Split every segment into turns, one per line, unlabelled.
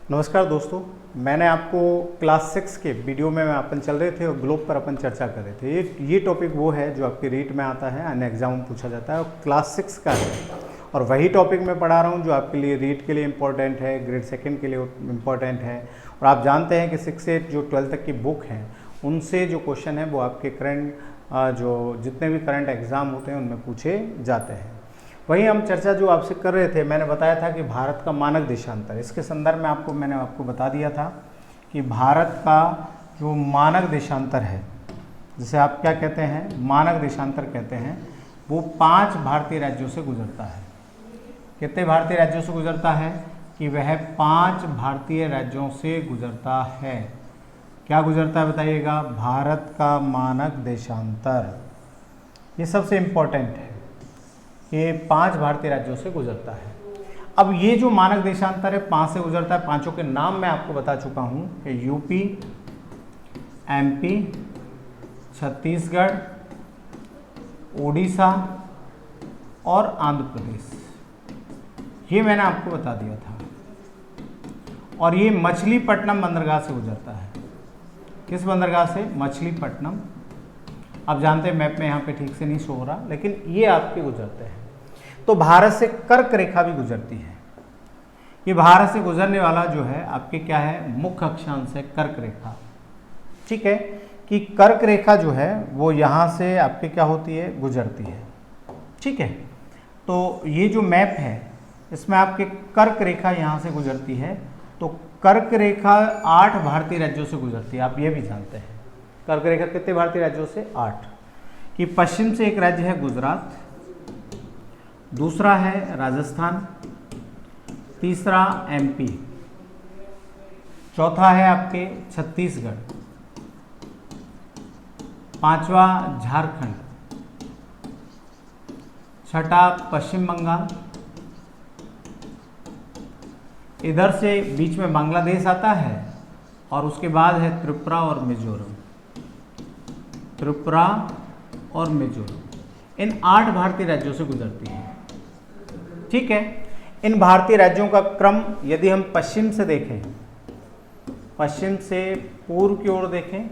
नमस्कार दोस्तों, मैंने आपको क्लास 6 के वीडियो में अपन चल रहे थे और ग्लोब पर अपन चर्चा कर रहे थे। ये टॉपिक वो है जो आपके रीट में आता है, अन्य एग्जाम में पूछा जाता है और क्लास 6 का है। और वही टॉपिक मैं पढ़ा रहा हूँ जो आपके लिए रीट के लिए इम्पोर्टेंट है, ग्रेड सेकंड के लिए इम्पोर्टेंट है। और आप जानते हैं कि 6 से जो 12 तक की बुक हैं उनसे जो क्वेश्चन है वो आपके करंट जो जितने भी करंट एग्ज़ाम होते हैं उनमें पूछे जाते हैं। वही हम चर्चा जो आपसे कर रहे थे, मैंने बताया था कि भारत का मानक देशांतर, इसके संदर्भ में मैंने आपको बता दिया था कि भारत का जो मानक देशांतर है, जिसे आप क्या कहते हैं, मानक देशांतर कहते हैं, वो 5 भारतीय राज्यों से गुजरता है। कितने भारतीय राज्यों से गुजरता है कि वह 5 भारतीय राज्यों से गुजरता है। क्या गुजरता है बताइएगा? भारत का मानक देशांतर, ये सबसे इम्पोर्टेंट है। ये 5 भारतीय राज्यों से गुजरता है। अब ये जो मानक देशांतर है 5 से गुजरता है, 5 के नाम मैं आपको बता चुका हूँ कि यूपी, एमपी, छत्तीसगढ़, उड़ीसा और आंध्र प्रदेश, ये मैंने आपको बता दिया था। और ये मछलीपट्टनम बंदरगाह से गुजरता है। किस बंदरगाह से? मछलीपट्टनम। आप जानते हैं मैप में यहाँ पे ठीक से नहीं शो हो रहा, लेकिन ये आपके गुजरते हैं। तो भारत से कर्क रेखा भी गुजरती है। ये भारत से गुजरने वाला जो है आपके क्या है, मुख्य अक्षांश है कर्क रेखा। ठीक है, कि कर्क रेखा जो है वो यहाँ से आपके क्या होती है, गुजरती है। ठीक है, तो ये जो मैप है इसमें आपके कर्क रेखा यहाँ से गुजरती है। तो कर्क रेखा 8 भारतीय राज्यों से गुजरती है। आप ये भी जानते हैं कर्क रेखा कितने भारतीय राज्यों से? 8। कि पश्चिम से एक राज्य है गुजरात, दूसरा है राजस्थान, तीसरा एमपी, चौथा है आपके छत्तीसगढ़, पांचवा झारखंड, छठा पश्चिम बंगाल, इधर से बीच में बांग्लादेश आता है और उसके बाद है त्रिपुरा और मिजोरम। त्रिपुरा और मिजोरम इन 8 भारतीय राज्यों से गुजरती है। ठीक है, इन भारतीय राज्यों का क्रम यदि हम पश्चिम से देखें, पश्चिम से पूर्व की ओर देखें,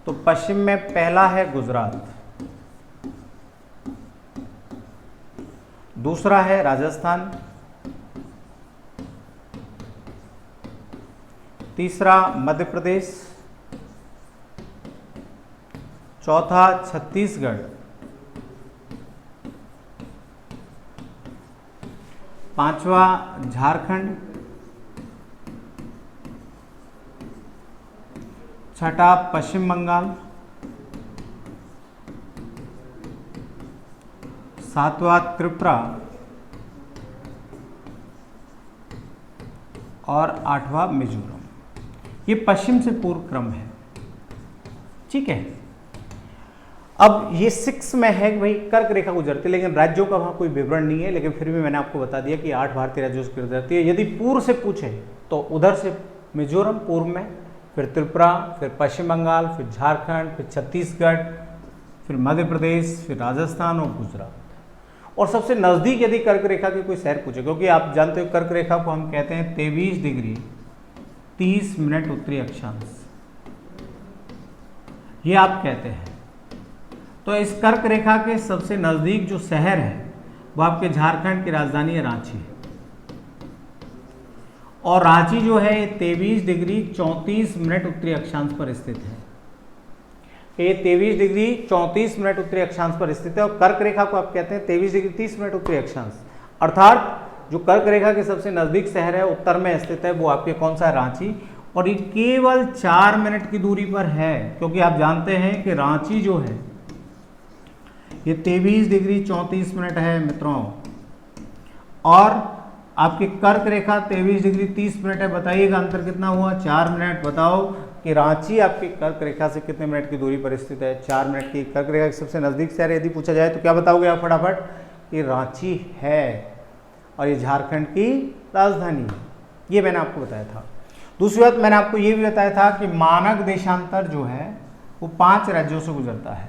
तो पश्चिम में पहला है गुजरात, दूसरा है राजस्थान, तीसरा मध्य प्रदेश, चौथा छत्तीसगढ़, पांचवा झारखंड, छठा पश्चिम बंगाल, सातवां त्रिपुरा और 8वां मिजोरम। ये पश्चिम से पूर्व क्रम है। ठीक है, अब ये 6 में है कि भाई कर्क रेखा गुजरती है, लेकिन राज्यों का वहाँ कोई विवरण नहीं है, लेकिन फिर भी मैंने आपको बता दिया कि 8 भारतीय राज्यों से गुजरती है। यदि पूर्व से पूछे तो उधर से मिजोरम पूर्व में, फिर त्रिपुरा, फिर पश्चिम बंगाल, फिर झारखंड, फिर छत्तीसगढ़, फिर मध्य प्रदेश, फिर राजस्थान और गुजरात। और सबसे नज़दीक यदि कर्क रेखा के कोई शहर पूछे, क्योंकि आप जानते हो कर्क रेखा को हम कहते हैं 23 डिग्री 30 मिनट उत्तरी अक्षांश, ये आप कहते हैं। तो इस कर्क रेखा के सबसे नज़दीक जो शहर है वो आपके झारखंड की राजधानी है रांची है। और रांची जो है 23 डिग्री 34 मिनट उत्तरी अक्षांश पर स्थित है। ये 23 डिग्री 34 मिनट उत्तरी अक्षांश पर स्थित है। और कर्क रेखा को आप कहते हैं 23 डिग्री 30 मिनट उत्तरी अक्षांश, अर्थात जो कर्क रेखा के सबसे नज़दीक शहर है उत्तर में स्थित है, वो आपके कौन सा है? रांची। और ये केवल 4 मिनट की दूरी पर है, क्योंकि आप जानते हैं कि रांची जो है ये 23 डिग्री 34 मिनट है मित्रों, और आपकी कर्क रेखा 23 डिग्री 30 मिनट है। बताइएगा अंतर कितना हुआ? 4 मिनट। बताओ कि रांची आपकी कर्क रेखा से कितने मिनट की दूरी पर स्थित है? 4 मिनट की। कर्क रेखा के सबसे नज़दीक शहर यदि पूछा जाए तो क्या बताओगे आप फटाफट? कि रांची है, और ये झारखंड की राजधानी है। ये मैंने आपको बताया था। दूसरी बात मैंने आपको ये भी बताया था कि मानक देशांतर जो है वो 5 राज्यों से गुजरता है।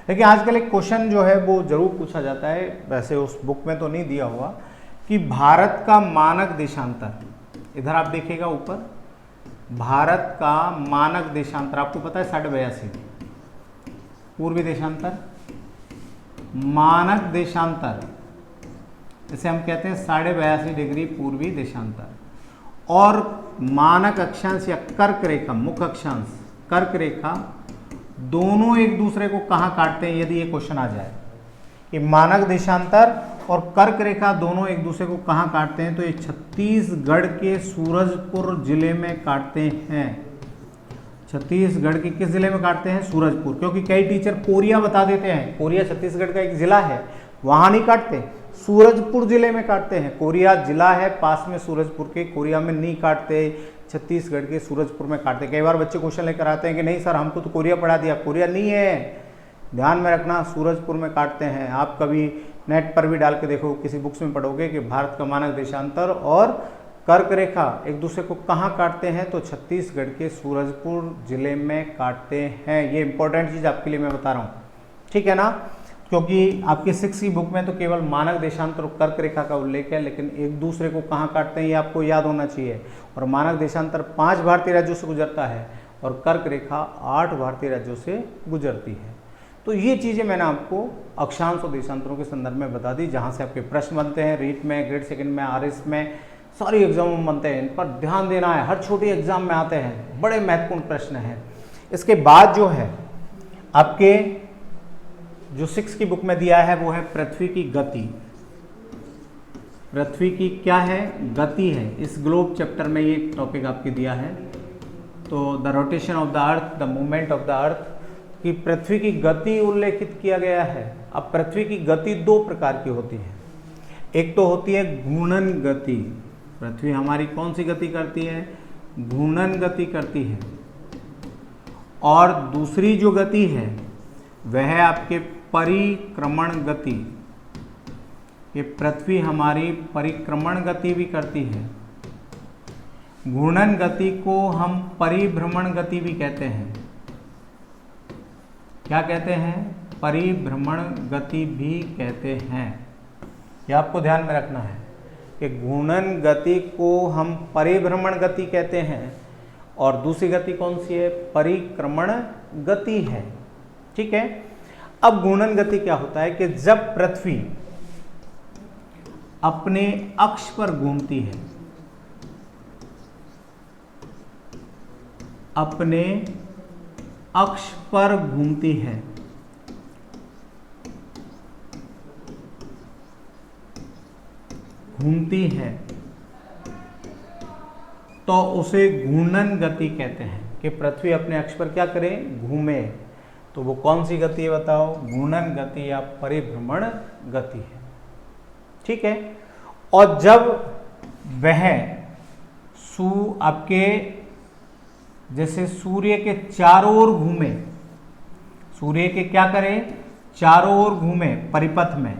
लेकिन आजकल एक क्वेश्चन जो है वो जरूर पूछा जाता है, वैसे उस बुक में तो नहीं दिया हुआ, कि भारत का मानक देशांतर इधर आप देखिएगा ऊपर, भारत का मानक देशांतर आपको पता है 82.5, पूर्वी देशांतर, मानक देशांतर इसे हम कहते हैं 82.5 डिग्री पूर्वी देशांतर, और मानक अक्षांश या कर्क रेखा, मुख्य अक्षांश, कर्क रेखा, दोनों एक दूसरे को कहाँ काटते हैं, यदि ये क्वेश्चन आ जाए कि मानक देशांतर और कर्क रेखा दोनों एक दूसरे को कहाँ काटते हैं, तो ये छत्तीसगढ़ के सूरजपुर जिले में काटते हैं। छत्तीसगढ़ के किस जिले में काटते हैं, सूरजपुर, क्योंकि कई टीचर कोरिया बता देते हैं, कोरिया छत्तीसगढ़ का एक जिला है, वहां नहीं काटते, सूरजपुर जिले में काटते हैं। कोरिया जिला है पास में सूरजपुर के, कोरिया में नहीं काटते, छत्तीसगढ़ के सूरजपुर में काटते। कई बार बच्चे क्वेश्चन लेकर आते हैं कि नहीं सर हमको तो कोरिया पढ़ा दिया, कोरिया नहीं है, ध्यान में रखना, सूरजपुर में काटते हैं। आप कभी नेट पर भी डाल के देखो, किसी बुक्स में पढ़ोगे कि भारत का मानक देशांतर और कर्क रेखा एक दूसरे को कहाँ काटते हैं, तो छत्तीसगढ़ के सूरजपुर जिले में काटते हैं। ये इंपॉर्टेंट चीज़ आपके लिए मैं बता रहा हूँ, ठीक है ना, क्योंकि आपके 6 की बुक में तो केवल मानक देशांतर और कर्क रेखा का उल्लेख है, लेकिन एक दूसरे को कहाँ काटते हैं ये आपको याद होना चाहिए। और मानक देशांतर 5 भारतीय राज्यों से गुजरता है और कर्क रेखा 8 भारतीय राज्यों से गुजरती है। तो ये चीज़ें मैंने आपको अक्षांश और देशांतरों के संदर्भ में बता दी, जहाँ से आपके प्रश्न बनते हैं, रीट में, ग्रेड सेकंड में, आरएस में, सारी एग्जामों में बनते हैं। इन पर ध्यान देना है, हर छोटी एग्जाम में आते हैं, बड़े महत्वपूर्ण प्रश्न हैं। इसके बाद जो है आपके जो 6 की बुक में दिया है वो है पृथ्वी की गति। पृथ्वी की क्या है, गति है। इस ग्लोब चैप्टर में ये टॉपिक आपके दिया है। तो the rotation of the earth, the movement of the earth, कि पृथ्वी की गति उल्लेखित किया गया है। अब पृथ्वी की गति 2 प्रकार की होती है। एक तो होती है घूर्णन गति, पृथ्वी हमारी कौन सी गति करती है, घूर्णन गति करती है। और दूसरी जो गति है वह है आपके परिक्रमण गति, ये पृथ्वी हमारी परिक्रमण गति भी करती है। घूर्णन गति को हम परिभ्रमण गति भी कहते हैं। क्या कहते हैं, परिभ्रमण गति भी कहते हैं। यह आपको ध्यान में रखना है कि घूर्णन गति को हम परिभ्रमण गति कहते हैं और दूसरी गति कौन सी है, परिक्रमण गति है, ठीक है। अब घूर्णन गति क्या होता है कि जब पृथ्वी अपने अक्ष पर घूमती है, अपने अक्ष पर घूमती है, तो उसे घूर्णन गति कहते हैं कि पृथ्वी अपने अक्ष पर क्या करे, घूमे। तो वो कौन सी गति है बताओ, घूर्णन गति या परिभ्रमण गति है, ठीक है। और जब वह आपके जैसे सूर्य के चारों ओर घूमे, सूर्य के क्या करें, चारों ओर घूमे परिपथ में,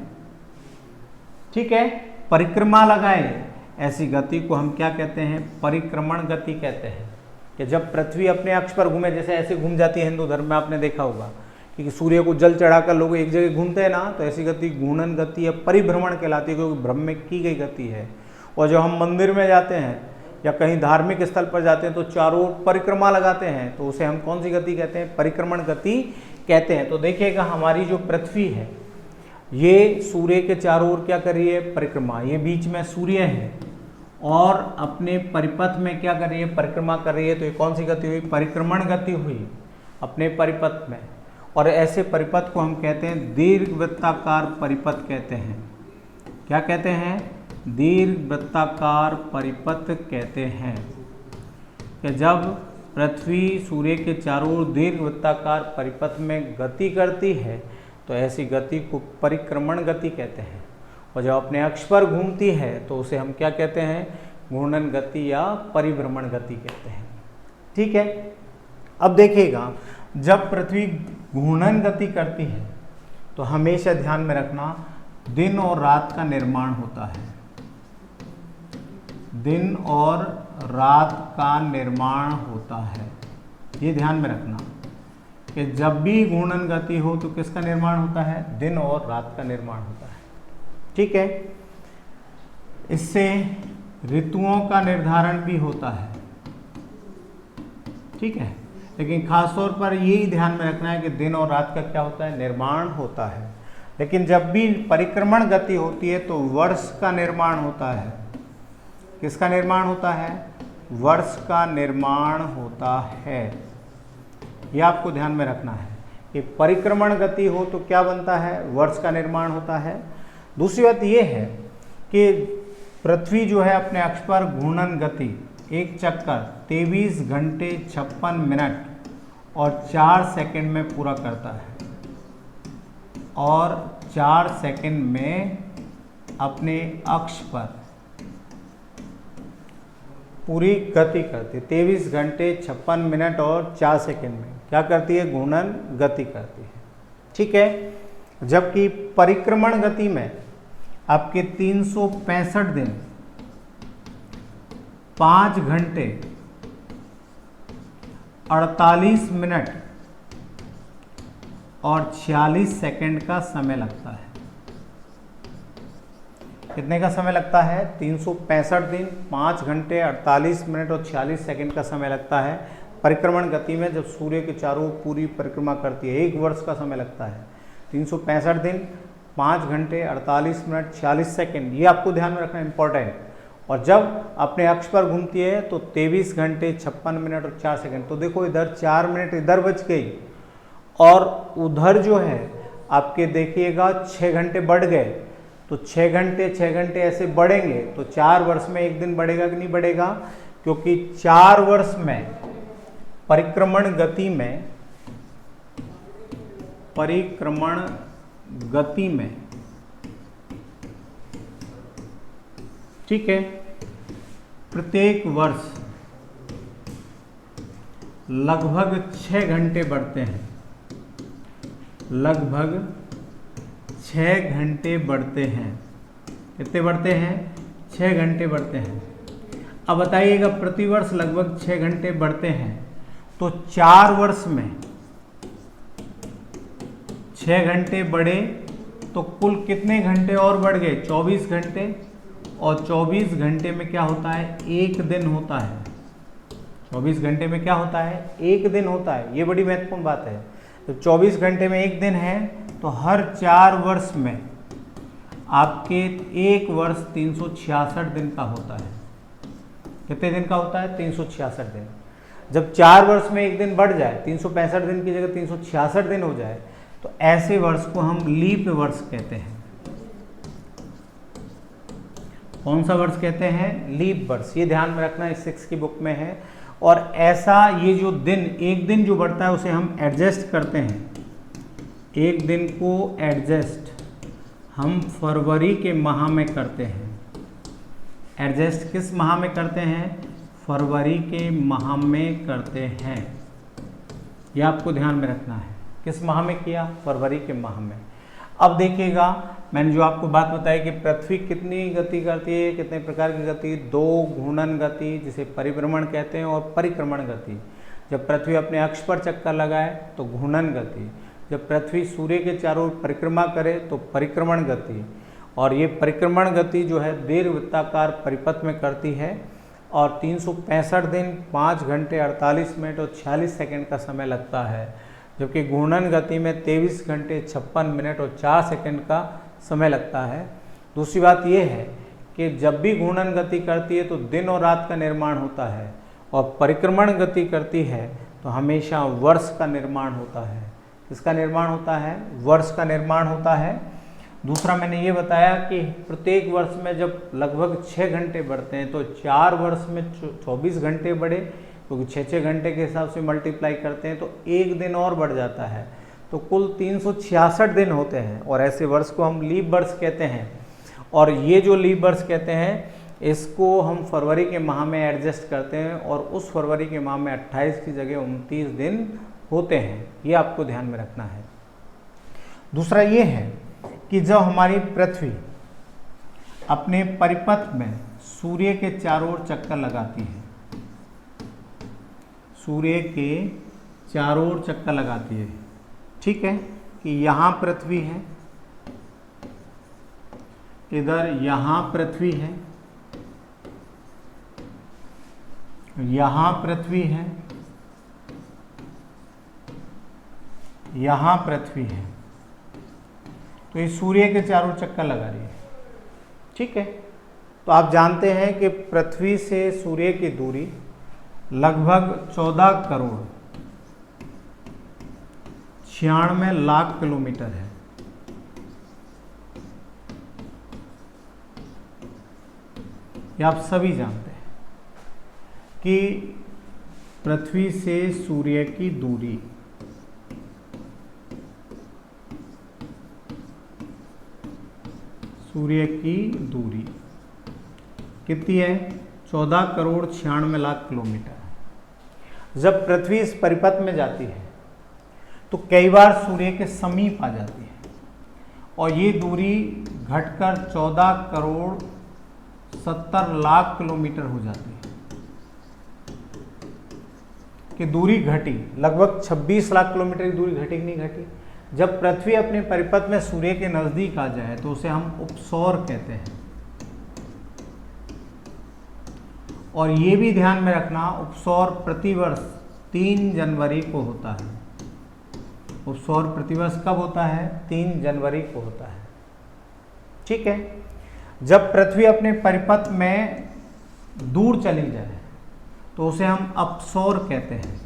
ठीक है, परिक्रमा लगाए, ऐसी गति को हम क्या कहते हैं, परिक्रमण गति कहते हैं। कि जब पृथ्वी अपने अक्ष पर घूमे, जैसे ऐसे घूम जाती है हिंदू धर्म में आपने देखा होगा कि सूर्य को जल चढ़ाकर लोग एक जगह घूमते हैं ना, तो ऐसी गति घूर्णन गति या परिभ्रमण कहलाती है, क्योंकि ब्रह्म में की गई गति है। और जब हम मंदिर में जाते हैं या कहीं धार्मिक स्थल पर जाते हैं तो चारों ओर परिक्रमा लगाते हैं, तो उसे हम कौन सी गति कहते हैं, परिक्रमण गति कहते हैं। तो देखिएगा हमारी जो पृथ्वी है ये सूर्य के चारों ओर क्या कर रही है, परिक्रमा, ये बीच में सूर्य है और अपने परिपथ में क्या कर रही है, परिक्रमा कर रही है। तो ये कौन सी गति हुई, परिक्रमण गति हुई अपने परिपथ में। और ऐसे परिपथ को हम कहते हैं दीर्घवृत्ताकार परिपथ कहते हैं। क्या कहते हैं, दीर्घवृत्ताकार परिपथ कहते हैं। कि जब पृथ्वी सूर्य के चारों ओर दीर्घवृत्ताकार परिपथ में गति करती है तो ऐसी गति को परिक्रमण गति कहते हैं। और जब अपने अक्ष पर घूमती है तो उसे हम क्या कहते हैं, घूर्णन गति या परिभ्रमण गति कहते हैं, ठीक है। अब देखिएगा जब पृथ्वी घूर्णन गति करती है तो हमेशा ध्यान में रखना दिन और रात का निर्माण होता है, दिन और रात का निर्माण होता है। ये ध्यान में रखना कि जब भी घूर्णन गति हो तो किसका निर्माण होता है, दिन और रात का निर्माण होता है, ठीक है। इससे ऋतुओं का निर्धारण भी होता है, ठीक है। लेकिन खासतौर पर यही ध्यान में रखना है कि दिन और रात का क्या होता है, निर्माण होता है। लेकिन जब भी परिक्रमण गति होती है तो वर्ष का निर्माण होता है। किसका निर्माण होता है, वर्ष का निर्माण होता है। यह आपको ध्यान में रखना है कि परिक्रमण गति हो तो क्या बनता है, वर्ष का निर्माण होता है। दूसरी बात यह है कि पृथ्वी जो है अपने अक्ष पर घूर्णन गति एक चक्कर 23 घंटे 56 मिनट और 4 सेकंड में पूरा करता है, और 4 सेकंड में अपने अक्ष पर पूरी गति करती है। 23 घंटे 56 मिनट और 4 सेकंड में क्या करती है, घूर्णन गति करती है, ठीक है। जबकि परिक्रमण गति में आपके 365 दिन 5 घंटे 48 मिनट और 46 सेकंड का समय लगता है। कितने का समय लगता है, 365 दिन 5 घंटे 48 मिनट और 46 सेकंड का समय लगता है परिक्रमण गति में। जब सूर्य के चारों पूरी परिक्रमा करती है, 1 वर्ष का समय लगता है। 365 दिन 5 घंटे 48 मिनट 46 सेकंड, ये आपको ध्यान में रखना इंपॉर्टेंट। और जब अपने अक्ष पर घूमती है तो 23 घंटे 56 मिनट और 4 सेकंड। तो देखो इधर 4 मिनट इधर बच गई, और उधर जो है आपके देखिएगा 6 घंटे बढ़ गए। तो 6 घंटे ऐसे बढ़ेंगे तो 4 वर्ष में 1 दिन बढ़ेगा कि नहीं बढ़ेगा, क्योंकि 4 वर्ष में परिक्रमण गति में ठीक है, प्रत्येक वर्ष लगभग 6 घंटे बढ़ते हैं, लगभग 6 घंटे बढ़ते हैं। कितने बढ़ते हैं, 6 घंटे बढ़ते हैं। अब बताइएगा प्रतिवर्ष लगभग 6 घंटे बढ़ते हैं, तो 4 वर्ष में 6 घंटे बढ़े तो कुल कितने घंटे और बढ़ गए, 24 घंटे। और 24 घंटे में क्या होता है, 1 दिन होता है। 24 घंटे में क्या होता है, 1 दिन होता है। ये बड़ी महत्वपूर्ण बात है। तो 24 घंटे में 1 दिन है, तो हर 4 वर्ष में आपके 1 वर्ष 366 दिन का होता है। कितने दिन का होता है, 366 दिन। जब 4 वर्ष में 1 दिन बढ़ जाए, 365 दिन की जगह 366 दिन हो जाए, तो ऐसे वर्ष को हम लीप वर्ष कहते हैं। कौन सा वर्ष कहते हैं, लीप वर्ष। ये ध्यान में रखना, इस 6 की बुक में है। और ऐसा ये जो दिन, 1 दिन जो बढ़ता है उसे हम एडजस्ट करते हैं। 1 दिन को एडजस्ट हम फरवरी के माह में करते हैं। एडजस्ट किस माह में करते हैं, फरवरी के माह में करते हैं। यह आपको ध्यान में रखना है। किस माह में किया, फरवरी के माह में। अब देखिएगा, मैंने जो आपको बात बताई कि पृथ्वी कितनी गति करती है, कितने प्रकार की गति, 2 घूर्णन गति जिसे परिभ्रमण कहते हैं, और परिक्रमण गति। जब पृथ्वी अपने अक्ष पर चक्कर लगाए तो घूर्णन गति, जब पृथ्वी सूर्य के चारों ओर परिक्रमा करे तो परिक्रमण गति। और ये परिक्रमण गति जो है दीर्घवृत्ताकार परिपथ में करती है, और 365 दिन 5 घंटे 48 मिनट और 46 सेकंड का समय लगता है। जबकि घूर्णन गति में 23 घंटे 56 मिनट और 4 सेकंड का समय लगता है। दूसरी बात यह है कि जब भी घूर्णन गति करती है तो दिन और रात का निर्माण होता है, और परिक्रमण गति करती है तो हमेशा वर्ष का निर्माण होता है। किसका निर्माण होता है, वर्ष का निर्माण होता है। दूसरा मैंने ये बताया कि प्रत्येक वर्ष में जब लगभग 6 घंटे बढ़ते हैं, तो 4 वर्ष में 24 घंटे बढ़े, क्योंकि 6-6 घंटे के हिसाब से मल्टीप्लाई करते हैं तो 1 दिन और बढ़ जाता है। तो कुल 366 दिन होते हैं, और ऐसे वर्ष को हम लीप वर्ष कहते हैं। और ये जो लीप वर्ष कहते हैं, इसको हम फरवरी के माह में एडजस्ट करते हैं, और उस फरवरी के माह में 28 की जगह 29 दिन होते हैं। ये आपको ध्यान में रखना है। दूसरा ये है कि जब हमारी पृथ्वी अपने परिपथ में सूर्य के चारों ओर चक्कर लगाती है, सूर्य के चारों ओर चक्कर लगाती है, ठीक है, कि यहाँ पृथ्वी है, इधर यहाँ पृथ्वी है, यहाँ पृथ्वी है, यहाँ पृथ्वी है, तो ये सूर्य के चारों चक्कर लगा रही है। ठीक है, तो आप जानते हैं कि पृथ्वी से सूर्य की दूरी लगभग 14,96,00,000 किलोमीटर है। ये आप सभी जानते हैं कि पृथ्वी से सूर्य की दूरी कितनी है? 14,96,00,000 किलोमीटर। जब पृथ्वी इस परिपथ में जाती है तो कई बार सूर्य के समीप आ जाती है और ये दूरी घटकर 14,70,00,000 किलोमीटर हो जाती है कि दूरी घटी, लगभग 26 लाख किलोमीटर की दूरी घटी कि नहीं घटी? जब पृथ्वी अपने परिपथ में सूर्य के नजदीक आ जाए तो उसे हम उपसौर कहते हैं। और ये भी ध्यान में रखना, उपसौर प्रतिवर्ष 3 जनवरी को होता है। उपसौर प्रतिवर्ष कब होता है? 3 जनवरी को होता है। ठीक है, जब पृथ्वी अपने परिपथ में दूर चली जाए तो उसे हम अपसौर कहते हैं।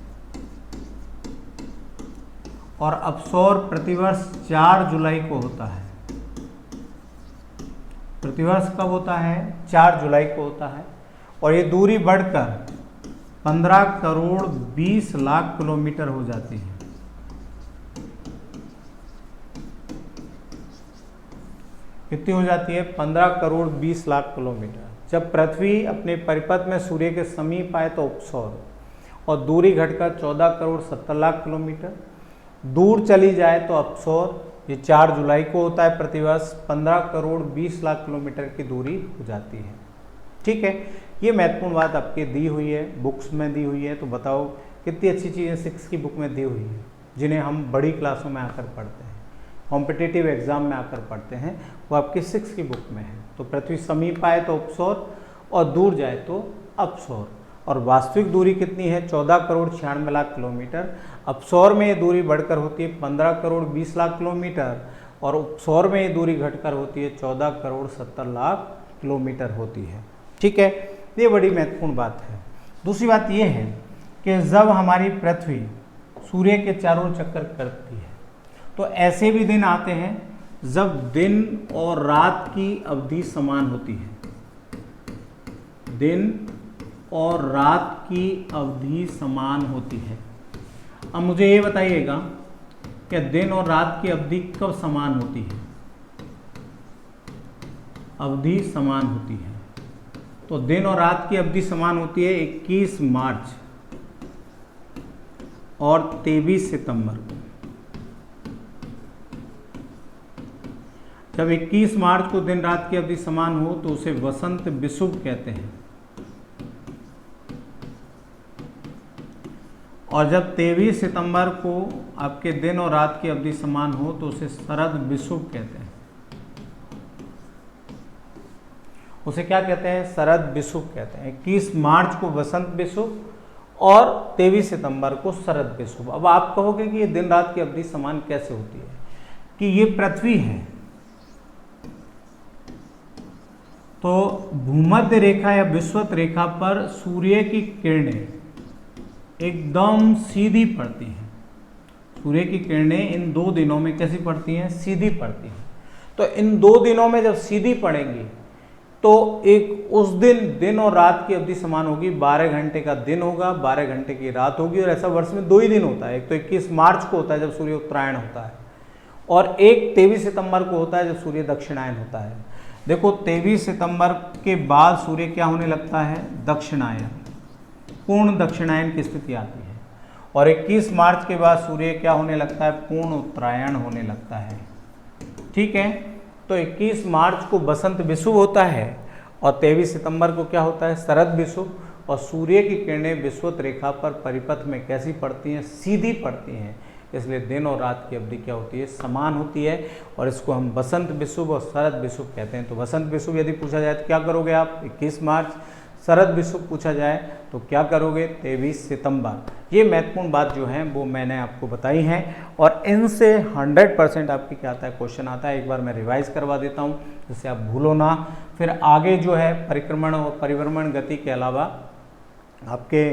और अपसौर प्रतिवर्ष 4 जुलाई को होता है। प्रतिवर्ष कब होता है? 4 जुलाई को होता है। और ये दूरी बढ़कर 15,20,00,000 किलोमीटर हो जाती है। कितनी हो जाती है? 15,20,00,000 किलोमीटर। जब पृथ्वी अपने परिपथ में सूर्य के समीप आए तो उपसौर, और दूरी घटकर 14,70,00,000 किलोमीटर। दूर चली जाए तो अपसौर, ये 4 जुलाई को होता है प्रतिवर्ष, 15,20,00,000 किलोमीटर की दूरी हो जाती है। ठीक है, ये महत्वपूर्ण बात आपके दी हुई है, बुक्स में दी हुई है। तो बताओ कितनी अच्छी चीज़ें 6 की बुक में दी हुई है, जिन्हें हम बड़ी क्लासों में आकर पढ़ते हैं, कॉम्पिटिटिव एग्जाम में आकर पढ़ते हैं, वो आपकी 6 की बुक में है। तो पृथ्वी समीप आए तो उपसौर और दूर जाए तो अपसौर। और वास्तविक दूरी कितनी है? 14,96,00,000 किलोमीटर। अपसौर में ये दूरी बढ़कर होती है 15,20,00,000 किलोमीटर और उपसौर में ये दूरी घटकर होती है 14,70,00,000 किलोमीटर होती है। ठीक है, ये बड़ी महत्वपूर्ण बात है। दूसरी बात ये है कि जब हमारी पृथ्वी सूर्य के चारों चक्कर करती है तो ऐसे भी दिन आते हैं जब दिन और रात की अवधि समान होती है। दिन और रात की अवधि समान होती है। अब मुझे ये बताइएगा कि दिन और रात की अवधि कब समान होती है? अवधि समान होती है तो दिन और रात की अवधि समान होती है 21 मार्च और 23 सितंबर को। जब 21 मार्च को दिन रात की अवधि समान हो तो उसे वसंत विषुव कहते हैं। और जब 23 सितंबर को आपके दिन और रात की अवधि समान हो तो उसे शरद विषुव कहते हैं। उसे क्या कहते हैं? शरद विषुव कहते हैं। 21 मार्च को वसंत विषुव और 23 सितंबर को शरद विषुव। अब आप कहोगे कि ये दिन रात की अवधि समान कैसे होती है? कि ये पृथ्वी है तो भूमध्य रेखा या विषुवत रेखा पर सूर्य की किरणें एकदम सीधी पड़ती हैं। सूर्य की किरणें इन 2 दिनों में कैसी पड़ती हैं? सीधी पड़ती हैं। तो इन 2 दिनों में जब सीधी पड़ेंगी तो एक उस दिन और रात की अवधि समान होगी। 12 घंटे का दिन होगा, 12 घंटे की रात होगी। और ऐसा वर्ष में 2 ही दिन होता है। एक तो 21 मार्च को होता है जब सूर्य उत्तरायण होता है, और एक 23 सितंबर को होता है जब सूर्य दक्षिणायन होता है। देखो 23 सितंबर के बाद सूर्य क्या होने लगता है? दक्षिणायन, पूर्ण दक्षिणायन की स्थिति आती है। और 21 मार्च के बाद सूर्य क्या होने लगता है? पूर्ण उत्तरायण होने लगता है। ठीक है, तो 21 मार्च को बसंत विषुव होता है और 23 सितंबर को क्या होता है? शरद विषुव। और सूर्य की किरणें विषुवत रेखा पर परिपथ में कैसी पड़ती हैं? सीधी पड़ती हैं। इसलिए दिन और रात की अवधि क्या होती है? समान होती है। और इसको हम बसंत विषुव और शरद विषुव कहते हैं। तो बसंत विषुव यदि पूछा जाए तो क्या करोगे आप? 21 मार्च। शरद विषुव पूछा जाए तो क्या करोगे, 23 सितंबर। ये महत्वपूर्ण बात जो है वो मैंने आपको बताई है और इनसे 100% आपकी क्या आता है, क्वेश्चन आता है। एक बार मैं रिवाइज करवा देता हूँ जिससे आप भूलो ना। फिर आगे जो है परिक्रमण और परिभ्रमण गति के अलावा आपके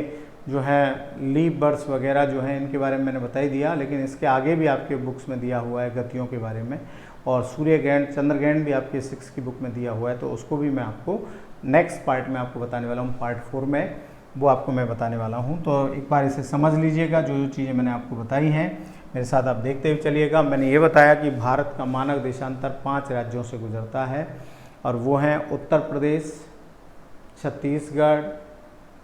जो है लीप बर्स वगैरह जो है इनके बारे में मैंने बता ही दिया, लेकिन इसके आगे भी आपके बुक्स में दिया हुआ है गतियों के बारे में, और सूर्य ग्रहण चंद्र ग्रहण भी आपके 6 की बुक में दिया हुआ है, तो उसको भी मैं आपको नेक्स्ट पार्ट में आपको बताने वाला हूँ, पार्ट 4 में वो आपको मैं बताने वाला हूँ। तो एक बार इसे समझ लीजिएगा, जो जो चीज़ें मैंने आपको बताई हैं मेरे साथ आप देखते हुए चलिएगा। मैंने ये बताया कि भारत का मानक देशांतर 5 राज्यों से गुजरता है और वो हैं उत्तर प्रदेश, छत्तीसगढ़,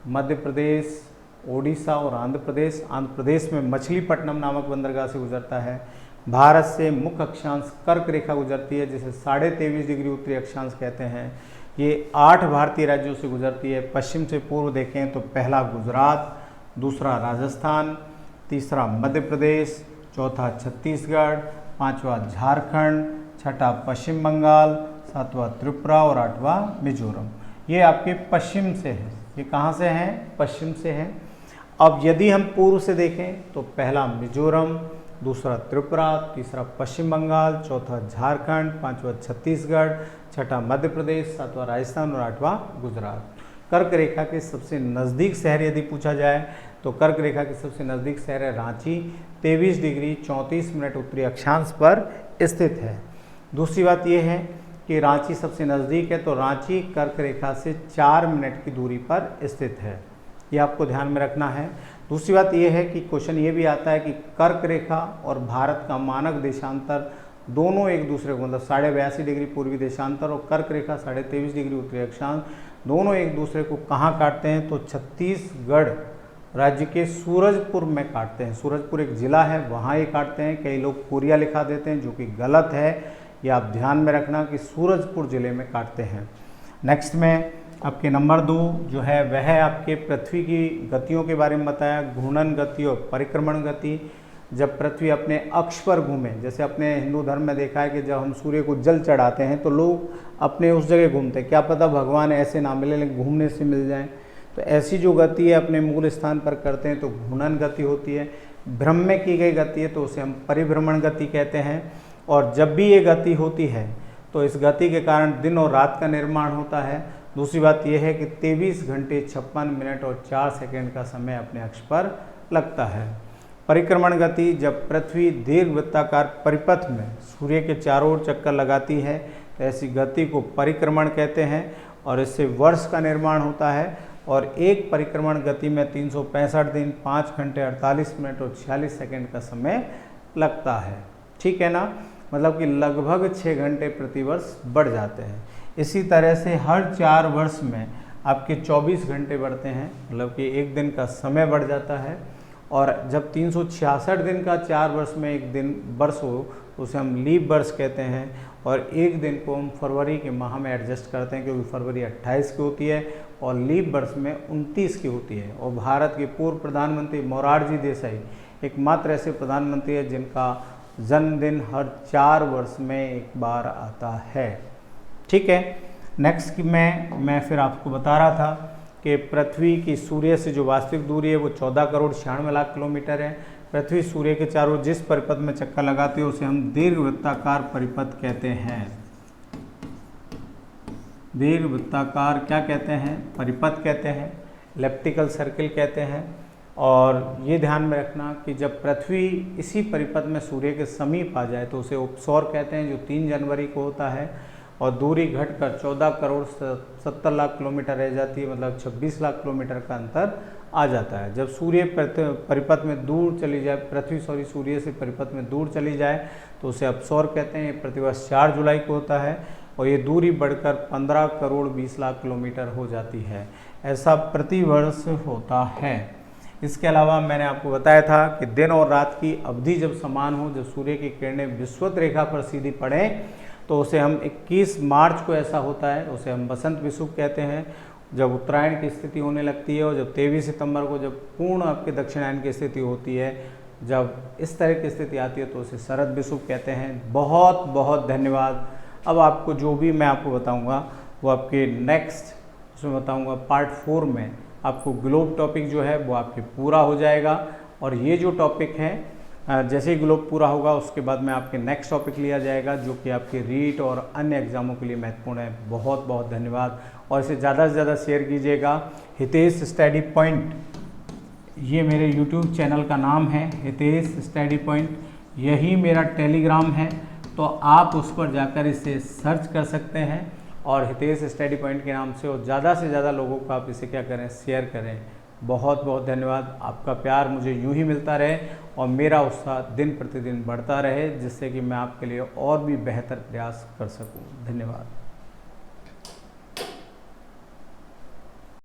मध्य प्रदेश, ओडिशा और आंध्र प्रदेश। आंध्र प्रदेश में मछलीपट्टनम नामक बंदरगाह से गुजरता है। भारत से मुख्य अक्षांश कर्क रेखा गुजरती है जिसे 23.5 डिग्री उत्तरी अक्षांश कहते हैं। ये 8 भारतीय राज्यों से गुजरती है। पश्चिम से पूर्व देखें तो पहला गुजरात, दूसरा राजस्थान, तीसरा मध्य प्रदेश, चौथा छत्तीसगढ़, पांचवा झारखंड, छठा पश्चिम बंगाल, सातवां त्रिपुरा और 8वां मिजोरम। ये आपके पश्चिम से है। ये कहाँ से हैं, पश्चिम से हैं। अब यदि हम पूर्व से देखें तो पहला मिजोरम, दूसरा त्रिपुरा, तीसरा पश्चिम बंगाल, चौथा झारखंड, पांचवा छत्तीसगढ़, छठा मध्य प्रदेश, सातवां राजस्थान और 8वां गुजरात। कर्क रेखा के सबसे नज़दीक शहर यदि पूछा जाए तो कर्क रेखा के सबसे नज़दीक शहर है रांची, 23 डिग्री 34 मिनट उत्तरी अक्षांश पर स्थित है। दूसरी बात यह है कि रांची सबसे नज़दीक है, तो रांची कर्क रेखा से 4 मिनट की दूरी पर स्थित है। ये आपको ध्यान में रखना है। दूसरी बात यह है कि क्वेश्चन ये भी आता है कि कर्क रेखा और भारत का मानक देशांतर दोनों एक दूसरे को, मतलब 82.5 डिग्री पूर्वी देशांतर और कर्क रेखा 23.5 डिग्री उत्तरी अक्षांश दोनों एक दूसरे को कहाँ काटते हैं, तो छत्तीसगढ़ राज्य के सूरजपुर में काटते हैं। सूरजपुर एक ज़िला है, वहाँ ये काटते हैं। कई लोग कोरिया लिखा देते हैं जो कि गलत है। ये आप ध्यान में रखना कि सूरजपुर ज़िले में काटते हैं। नेक्स्ट में आपके नंबर 2 जो है वह है आपके पृथ्वी की गतियों के बारे में बताया, घूर्णन गति और परिक्रमण गति। जब पृथ्वी अपने अक्ष पर घूमे, जैसे अपने हिंदू धर्म में देखा है कि जब हम सूर्य को जल चढ़ाते हैं तो लोग अपने उस जगह घूमते हैं, क्या पता भगवान ऐसे ना मिले लेकिन घूमने से मिल जाएं। तो ऐसी जो गति है अपने मूल स्थान पर करते हैं तो घूर्णन गति होती है। भ्रम में की गई गति है तो उसे हम परिभ्रमण गति कहते हैं। और जब भी ये गति होती है तो इस गति के कारण दिन और रात का निर्माण होता है। दूसरी बात यह है कि 23 घंटे 56 मिनट और 4 सेकंड का समय अपने अक्ष पर लगता है। परिक्रमण गति, जब पृथ्वी दीर्घवृत्ताकार परिपथ में सूर्य के चारों ओर चक्कर लगाती है तो ऐसी गति को परिक्रमण कहते हैं और इससे वर्ष का निर्माण होता है। और एक परिक्रमण गति में 365 दिन 5 घंटे 48 मिनट और 46 सेकंड का समय लगता है। ठीक है ना, मतलब कि लगभग 6 घंटे प्रतिवर्ष बढ़ जाते हैं। इसी तरह से हर 4 वर्ष में आपके 24 घंटे बढ़ते हैं, मतलब कि एक दिन का समय बढ़ जाता है। और जब 366 दिन का 4 वर्ष में एक दिन वर्ष हो तो उसे हम लीप वर्ष कहते हैं। और एक दिन को हम फरवरी के माह में एडजस्ट करते हैं क्योंकि फरवरी 28 की होती है और लीप वर्ष में 29 की होती है। और भारत के पूर्व प्रधानमंत्री मोरारजी देसाई एकमात्र ऐसे प्रधानमंत्री है जिनका जन्मदिन हर 4 वर्ष में एक बार आता है। ठीक है, नेक्स्ट की मैं फिर आपको बता रहा था कि पृथ्वी की सूर्य से जो वास्तविक दूरी है वो 14 करोड़ 96 लाख किलोमीटर है। पृथ्वी सूर्य के चारों जिस परिपथ में चक्कर लगाती है उसे हम दीर्घवृत्ताकार परिपथ कहते हैं। दीर्घवृत्ताकार क्या कहते हैं, परिपथ कहते हैं, इलिप्टिकल सर्किल कहते हैं। और ये ध्यान में रखना कि जब पृथ्वी इसी परिपथ में सूर्य के समीप आ जाए तो उसे उपसौर कहते हैं, जो 3 जनवरी को होता है। और दूरी घटकर 14 करोड़ 70 लाख किलोमीटर रह जाती है, मतलब 26 लाख किलोमीटर का अंतर आ जाता है। जब सूर्य परिपथ में दूर चली जाए, पृथ्वी सूर्य से परिपथ में दूर चली जाए तो उसे अपसौर कहते हैं। ये प्रतिवर्ष 4 जुलाई को होता है और ये दूरी बढ़कर 15 करोड़ 20 लाख किलोमीटर हो जाती है। ऐसा प्रतिवर्ष होता है। इसके अलावा मैंने आपको बताया था कि दिन और रात की अवधि जब समान हो, जब सूर्य की किरणें विषुवत रेखा पर सीधी पड़ें तो उसे हम 21 मार्च को ऐसा होता है, उसे हम बसंत विषुव कहते हैं, जब उत्तरायण की स्थिति होने लगती है। और जब 23 सितंबर को जब पूर्ण आपके दक्षिणायन की स्थिति होती है, जब इस तरह की स्थिति आती है तो उसे शरद विषुव कहते हैं। बहुत बहुत धन्यवाद। अब आपको जो भी मैं आपको बताऊंगा वो आपके नेक्स्ट उसमें बताऊंगा। पार्ट 4 में आपको ग्लोब टॉपिक जो है वो आपके पूरा हो जाएगा। और ये जो टॉपिक है जैसे ही ग्लोब पूरा होगा उसके बाद में आपके नेक्स्ट टॉपिक लिया जाएगा जो कि आपके रीट और अन्य एग्जामों के लिए महत्वपूर्ण है। बहुत बहुत धन्यवाद और इसे ज़्यादा से ज़्यादा शेयर कीजिएगा। हितेश स्टडी पॉइंट, ये मेरे यूट्यूब चैनल का नाम है, हितेश स्टडी पॉइंट। यही मेरा टेलीग्राम है, तो आप उस पर जाकर इसे सर्च कर सकते हैं और हितेश स्टडी पॉइंट के नाम से, और ज़्यादा से ज़्यादा लोगों को आप इसे क्या करें, शेयर करें। बहुत बहुत धन्यवाद। आपका प्यार मुझे यूं ही मिलता रहे और मेरा उत्साह दिन प्रतिदिन बढ़ता रहे, जिससे कि मैं आपके लिए और भी बेहतर प्रयास कर सकूं। धन्यवाद।